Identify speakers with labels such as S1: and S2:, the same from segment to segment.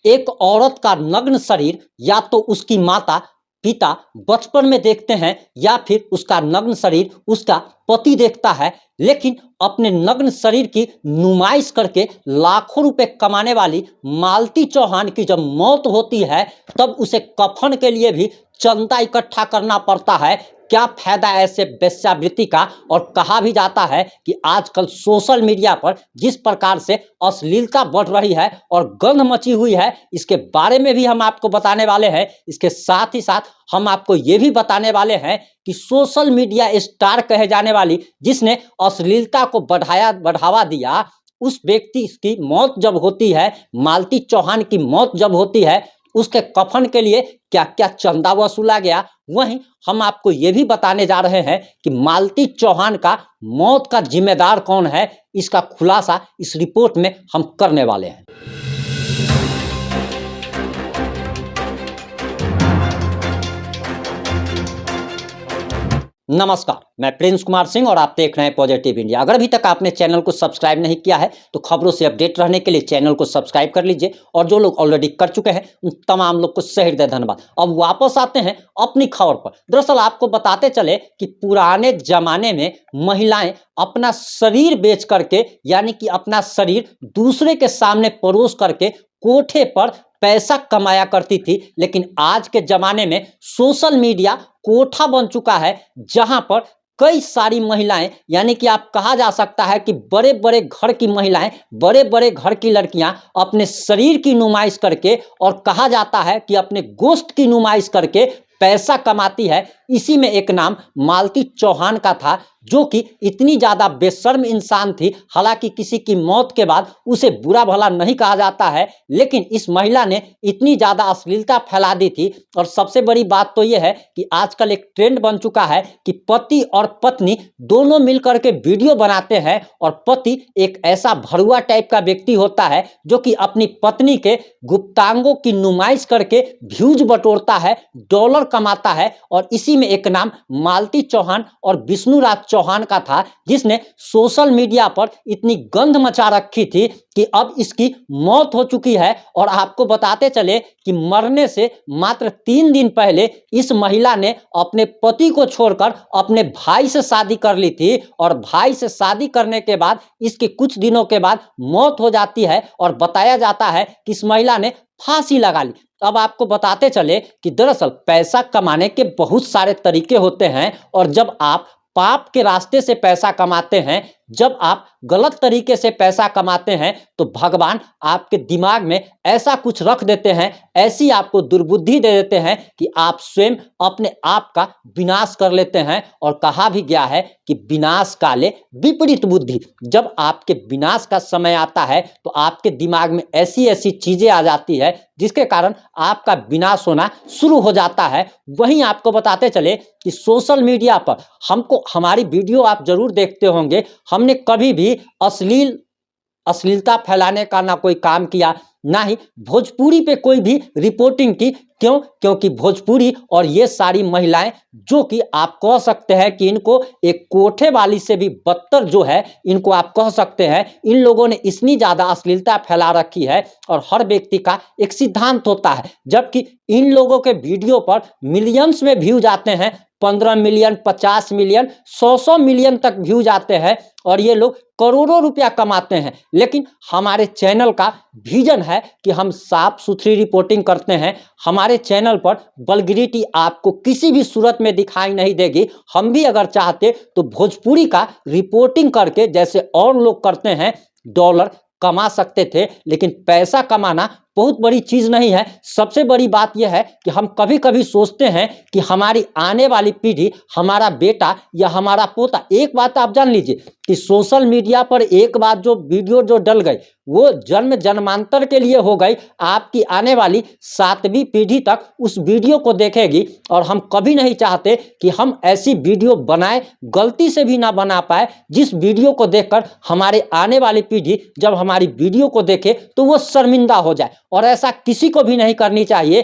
S1: एक औरत का नग्न शरीर या तो उसकी माता पिता बचपन में देखते हैं या फिर उसका नग्न शरीर उसका पति देखता है, लेकिन अपने नग्न शरीर की नुमाइश करके लाखों रुपए कमाने वाली मालती चौहान की जब मौत होती है तब उसे कफन के लिए भी चंदा इकट्ठा करना पड़ता है। क्या फायदा ऐसे वेश्यावृत्ति का। और कहा भी जाता है कि आजकल सोशल मीडिया पर जिस प्रकार से अश्लीलता बढ़ रही है और गंध मची हुई है, इसके बारे में भी हम आपको बताने वाले हैं। इसके साथ ही साथ हम आपको ये भी बताने वाले हैं कि सोशल मीडिया स्टार कहे जाने वाली जिसने अश्लीलता को बढ़ावा दिया, उस व्यक्ति की मौत जब होती है, मालती चौहान की मौत जब होती है, उसके कफन के लिए क्या क्या चंदा वसूला गया। वहीं हम आपको ये भी बताने जा रहे हैं कि मालती चौहान का मौत का जिम्मेदार कौन है। इसका खुलासा इस रिपोर्ट में हम करने वाले हैं। नमस्कार, मैं प्रिंस कुमार सिंह और आप देख रहे हैं पॉजिटिव इंडिया। अगर अभी तक आपने चैनल को सब्सक्राइब नहीं किया है तो खबरों से अपडेट रहने के लिए चैनल को सब्सक्राइब कर लीजिए, और जो लोग ऑलरेडी कर चुके हैं उन तमाम लोग को सहृदय धन्यवाद। अब वापस आते हैं अपनी खबर पर। दरअसल आपको बताते चले कि पुराने जमाने में महिलाएं अपना शरीर बेच करके, यानी कि अपना शरीर दूसरे के सामने परोस करके कोठे पर पैसा कमाया करती थी, लेकिन आज के जमाने में सोशल मीडिया कोठा बन चुका है जहां पर कई सारी महिलाएं, यानी कि आप कहा जा सकता है कि बड़े बड़े घर की महिलाएं, बड़े बड़े घर की लड़कियां अपने शरीर की नुमाइश करके, और कहा जाता है कि अपने गोश्त की नुमाइश करके पैसा कमाती है। इसी में एक नाम मालती चौहान का था, जो कि इतनी ज़्यादा बेशर्म इंसान थी। हालांकि किसी की मौत के बाद उसे बुरा भला नहीं कहा जाता है, लेकिन इस महिला ने इतनी ज़्यादा अश्लीलता फैला दी थी। और सबसे बड़ी बात तो यह है कि आजकल एक ट्रेंड बन चुका है कि पति और पत्नी दोनों मिलकर के वीडियो बनाते हैं, और पति एक ऐसा भरुआ टाइप का व्यक्ति होता है जो कि अपनी पत्नी के गुप्तांगों की नुमाइश करके व्यूज बटोरता है, डॉलर कमाता है। और इसी में एक नाम मालती चौहान और विष्णुराज चौहान का था, जिसने सोशल मीडिया पर इतनी गंध मचा रखी थी कि अब इसकी मौत हो चुकी है। और आपको बताते चले कि मरने से मात्र 3 दिन पहले इस महिला ने अपने पति को छोड़कर अपने भाई से शादी कर ली थी, और भाई से शादी करने के बाद इसके कुछ दिनों के बाद मौत हो जाती है, और बताया जाता है कि इस महिला ने फांसी लगा ली। अब आपको बताते चले कि दरअसल पैसा कमाने के बहुत सारे तरीके होते हैं, और जब आप पाप के रास्ते से पैसा कमाते हैं, जब आप गलत तरीके से पैसा कमाते हैं, तो भगवान आपके दिमाग में ऐसा कुछ रख देते हैं, ऐसी आपको दुर्बुद्धि दे देते हैं कि आप स्वयं अपने आप का विनाश कर लेते हैं। और कहा भी गया है कि विनाश काले विपरीत बुद्धि। जब आपके विनाश का समय आता है तो आपके दिमाग में ऐसी ऐसी चीजें आ जाती है जिसके कारण आपका विनाश होना शुरू हो जाता है। वहीं आपको बताते चले कि सोशल मीडिया पर हमारी वीडियो आप जरूर देखते होंगे, हमने कभी भी अश्लीलता फैलाने का ना कोई काम किया, ना ही भोजपुरी पे कोई भी रिपोर्टिंग की। क्यों? क्योंकि भोजपुरी और ये सारी महिलाएं, जो कि आप कह सकते हैं कि इनको एक कोठे वाली से भी बदतर जो है, इनको आप कह सकते हैं, इन लोगों ने इतनी ज़्यादा अश्लीलता फैला रखी है। और हर व्यक्ति का एक सिद्धांत होता है, जबकि इन लोगों के वीडियो पर मिलियंस में व्यूज आते हैं, 15 मिलियन, 50 मिलियन, 100 मिलियन तक व्यूज आते हैं, और ये लोग करोड़ों रुपया कमाते हैं। लेकिन हमारे चैनल का विजन है कि हम साफ सुथरी रिपोर्टिंग करते हैं। हमारे चैनल पर वल्गैरिटी आपको किसी भी सूरत में दिखाई नहीं देगी। हम भी अगर चाहते तो भोजपुरी का रिपोर्टिंग करके, जैसे और लोग करते हैं, डॉलर कमा सकते थे। लेकिन पैसा कमाना बहुत बड़ी चीज नहीं है। सबसे बड़ी बात यह है कि हम कभी कभी सोचते हैं कि हमारी आने वाली पीढ़ी, हमारा बेटा या हमारा पोता, एक बात आप जान लीजिए कि सोशल मीडिया पर एक बार जो वीडियो जो डल गई, वो जन्मांतर के लिए हो गई। आपकी आने वाली 7वीं पीढ़ी तक उस वीडियो को देखेगी, और हम कभी नहीं चाहते कि हम ऐसी वीडियो बनाए, गलती से भी ना बना पाए, जिस वीडियो को देखकर हमारे आने वाली पीढ़ी जब हमारी वीडियो को देखे तो वो शर्मिंदा हो जाए। और ऐसा किसी को भी नहीं करनी चाहिए।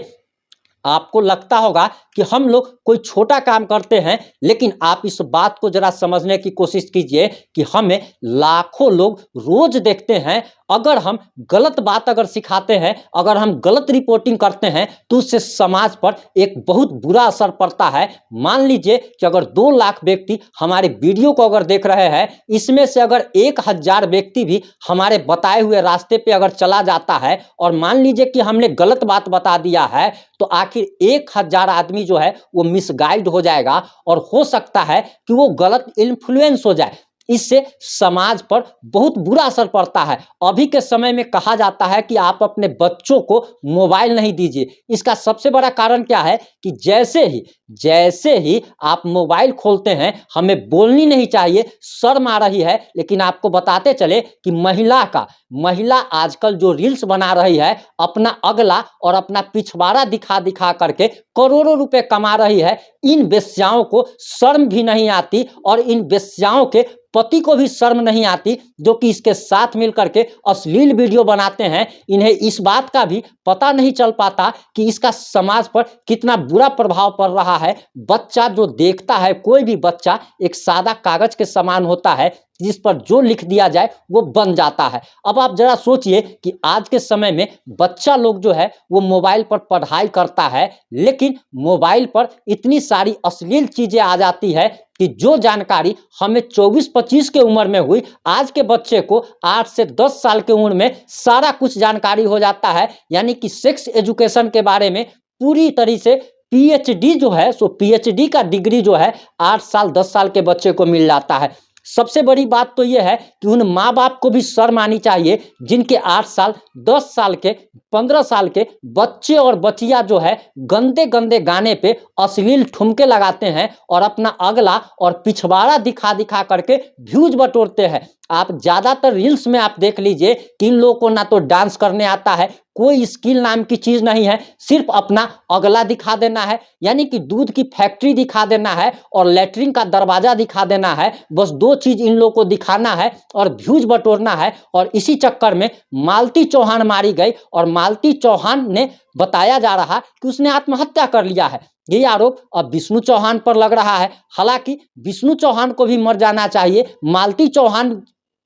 S1: आपको लगता होगा कि हम लोग कोई छोटा काम करते हैं, लेकिन आप इस बात को जरा समझने की कोशिश कीजिए कि हमें लाखों लोग रोज देखते हैं। अगर हम गलत बात अगर सिखाते हैं, अगर हम गलत रिपोर्टिंग करते हैं, तो उससे समाज पर एक बहुत बुरा असर पड़ता है। मान लीजिए कि अगर 2 लाख व्यक्ति हमारे वीडियो को अगर देख रहे हैं, इसमें से अगर 1000 व्यक्ति भी हमारे बताए हुए रास्ते पे अगर चला जाता है और मान लीजिए कि हमने गलत बात बता दिया है, तो आखिर 1000 आदमी जो है वो मिसगाइड हो जाएगा और हो सकता है कि वो गलत इन्फ्लुएंस हो जाए। इससे समाज पर बहुत बुरा असर पड़ता है। अभी के समय में कहा जाता है कि आप अपने बच्चों को मोबाइल नहीं दीजिए। इसका सबसे बड़ा कारण क्या है कि जैसे ही आप मोबाइल खोलते हैं, हमें बोलनी नहीं चाहिए, शर्म आ रही है, लेकिन आपको बताते चले कि महिला आजकल जो रील्स बना रही है, अपना अगला और अपना पिछवाड़ा दिखा दिखा करके करोड़ों रुपए कमा रही है। इन वेश्याओं को शर्म भी नहीं आती और इन वेश्याओं के पति को भी शर्म नहीं आती, जो कि इसके साथ मिलकर के अश्लील वीडियो बनाते हैं। इन्हें इस बात का भी पता नहीं चल पाता कि इसका समाज पर कितना बुरा प्रभाव पड़ रहा है। बच्चा जो देखता है, कोई भी बच्चा एक सादा कागज के समान होता है, जिस पर जो लिख दिया जाए वो बन जाता है। अब आप जरा सोचिए कि आज के समय में बच्चा लोग जो है वो मोबाइल पर पढ़ाई करता है, लेकिन मोबाइल पर इतनी सारी अश्लील चीजें आ जाती है कि जो जानकारी हमें 24-25 के उम्र में हुई, आज के बच्चे को 8 से 10 साल की उम्र में सारा कुछ जानकारी हो जाता है। यानी कि सेक्स एजुकेशन के बारे में पूरी तरीके से पीएचडी जो है, सो पीएचडी का डिग्री जो है 8 साल 10 साल के बच्चे को मिल जाता है। सबसे बड़ी बात तो यह है कि उन माँ बाप को भी शर्म आनी चाहिए, जिनके 8 साल 10 साल के 15 साल के बच्चे और बचिया जो है गंदे गंदे गाने पे अश्लील ठुमके लगाते हैं और अपना अगला और पिछवाड़ा दिखा दिखा करके व्यूज बटोरते हैं। आप ज्यादातर रील्स में आप देख लीजिए कि इन लोगों को ना तो डांस करने आता है, कोई स्किल नाम की चीज नहीं है, सिर्फ अपना अगला दिखा देना है, यानी कि दूध की फैक्ट्री दिखा देना है और लैट्रिन का दरवाजा दिखा देना है। बस 2 चीज इन लोगों को दिखाना है और व्यूज बटोरना है। और इसी चक्कर में मालती चौहान मारी गई और मालती चौहान ने बताया जा रहा कि उसने आत्महत्या कर लिया है। ये आरोप अब विष्णु चौहान पर लग रहा है। हालांकि विष्णु चौहान को भी मर जाना चाहिए। मालती चौहान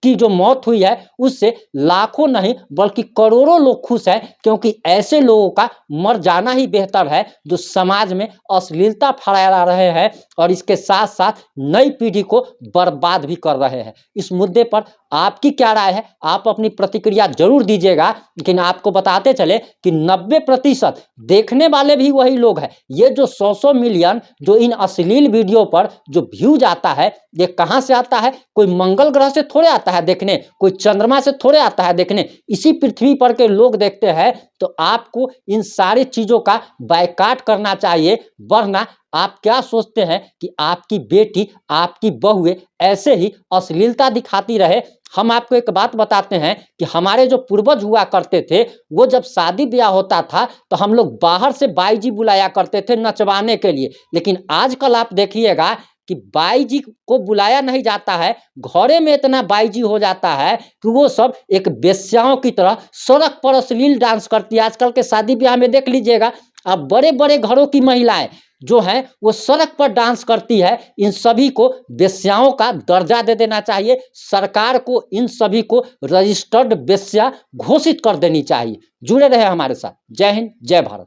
S1: की जो मौत हुई है उससे लाखों नहीं बल्कि करोड़ों लोग खुश हैं, क्योंकि ऐसे लोगों का मर जाना ही बेहतर है जो समाज में अश्लीलता फैला रहे हैं और इसके साथ साथ नई पीढ़ी को बर्बाद भी कर रहे हैं। इस मुद्दे पर आपकी क्या राय है? आप अपनी प्रतिक्रिया जरूर दीजिएगा। लेकिन आपको बताते चले कि 90% देखने वाले भी वही लोग हैं। ये जो 100 मिलियन जो इन अश्लील वीडियो पर जो व्यूज आता है, ये कहां से आता है? कोई मंगल ग्रह से थोड़े आता है देखने, कोई चंद्रमा से थोड़े आता है देखने, इसी पृथ्वी पर के लोग देखते हैं। तो आपको इन सारी चीजों का बायकॉट करना चाहिए, वरना आप क्या सोचते हैं कि आपकी बेटी, आपकी बहुएं ऐसे ही अश्लीलता दिखाती रहे? हम आपको एक बात बताते हैं कि हमारे जो पूर्वज हुआ करते थे, वो जब शादी ब्याह होता था तो हम लोग बाहर से बाई जी बुलाया करते थे नचवाने के लिए। लेकिन आजकल आप देखिएगा कि बाई जी को बुलाया नहीं जाता है, घरे में इतना बाई जी हो जाता है कि वो सब एक वेश्याओं की तरह सड़क पर अश्लील डांस करती है। आजकल के शादी ब्याह में देख लीजिएगा, अब बड़े बड़े घरों की महिलाएं जो हैं वो सड़क पर डांस करती है। इन सभी को वेश्याओं का दर्जा दे देना चाहिए। सरकार को इन सभी को रजिस्टर्ड वेश्या घोषित कर देनी चाहिए। जुड़े रहे हमारे साथ। जय हिंद, जय भारत।